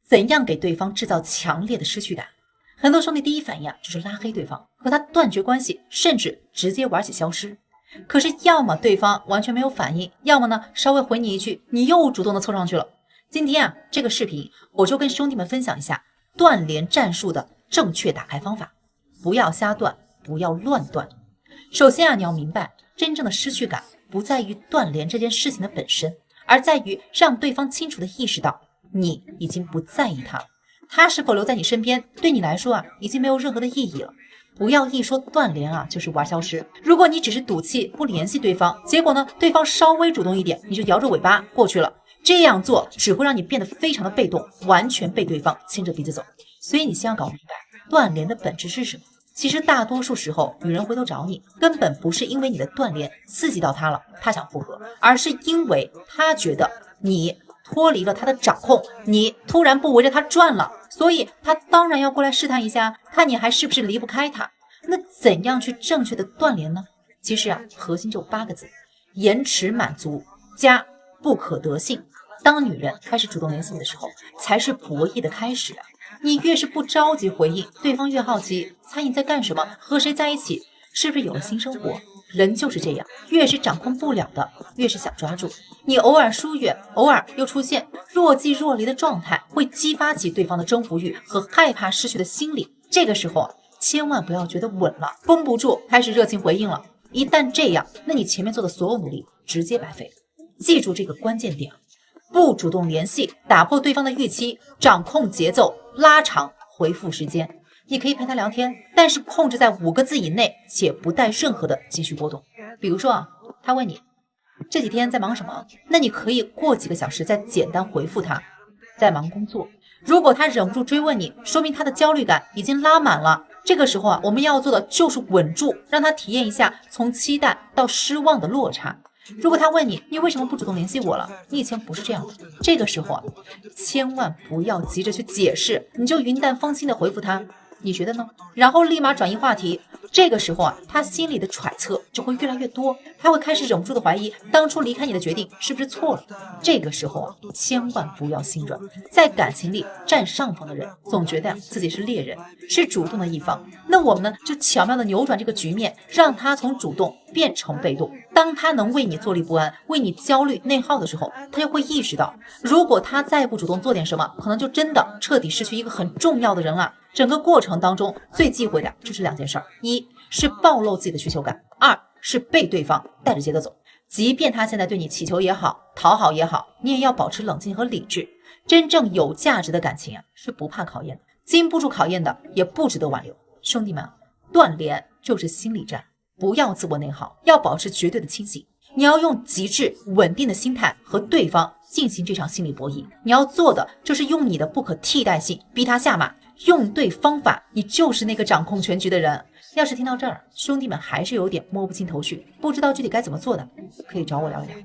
怎样给对方制造强烈的失去感？很多兄弟第一反应就是拉黑对方，和他断绝关系，甚至直接玩起消失。可是要么对方完全没有反应，要么呢稍微回你一句，你又主动的凑上去了。今天这个视频我就跟兄弟们分享一下断联战术的正确打开方法，不要瞎断，不要乱断。首先你要明白，真正的失去感不在于断联这件事情的本身，而在于让对方清楚的意识到你已经不在意他了，他是否留在你身边对你来说已经没有任何的意义了。不要一说断联就是玩消失。如果你只是赌气不联系对方，结果呢对方稍微主动一点，你就摇着尾巴过去了，这样做只会让你变得非常的被动，完全被对方牵着鼻子走。所以你先要搞明白断联的本质是什么。其实大多数时候女人回头找你，根本不是因为你的断联刺激到她了，她想复合，而是因为她觉得你脱离了她的掌控，你突然不围着她转了，所以她当然要过来试探一下，看你还是不是离不开她。那怎样去正确的断联呢？其实核心就8个字：延迟满足加不可得性。当女人开始主动联系你的时候，才是博弈的开始你越是不着急回应，对方越好奇猜你在干什么，和谁在一起，是不是有了新生活。人就是这样，越是掌控不了的，越是想抓住。你偶尔疏远，偶尔又出现若即若离的状态，会激发起对方的征服欲和害怕失去的心理。这个时候千万不要觉得稳了，绷不住，开始热情回应了。一旦这样，那你前面做的所有努力直接白费。记住这个关键点，不主动联系，打破对方的预期，掌控节奏，拉长回复时间。你可以陪他聊天，但是控制在5个字以内，且不带任何的情绪波动。比如说他问你这几天在忙什么，那你可以过几个小时再简单回复他，在忙工作。如果他忍不住追问你，说明他的焦虑感已经拉满了。这个时候我们要做的就是稳住，让他体验一下从期待到失望的落差。如果他问你，你为什么不主动联系我了？你以前不是这样的。这个时候千万不要急着去解释，你就云淡风轻的回复他，你觉得呢？然后立马转移话题。这个时候他心里的揣测就会越来越多，他会开始忍不住的怀疑当初离开你的决定是不是错了。这个时候千万不要心软。在感情里占上风的人总觉得自己是猎人，是主动的一方，那我们呢就巧妙的扭转这个局面，让他从主动变成被动。当他能为你坐立不安，为你焦虑内耗的时候，他就会意识到，如果他再不主动做点什么，可能就真的彻底失去一个很重要的人了。整个过程当中最忌讳的就是2件事：一是暴露自己的需求感，2是被对方带着节奏走。即便他现在对你祈求也好，讨好也好，你也要保持冷静和理智。真正有价值的感情是不怕考验的，经不住考验的也不值得挽留。兄弟们，断联就是心理战，不要自我内耗，要保持绝对的清醒。你要用极致稳定的心态和对方进行这场心理博弈。你要做的就是用你的不可替代性逼他下马，用对方法，你就是那个掌控全局的人。要是听到这儿，兄弟们还是有点摸不清头绪，不知道具体该怎么做的，可以找我聊一聊。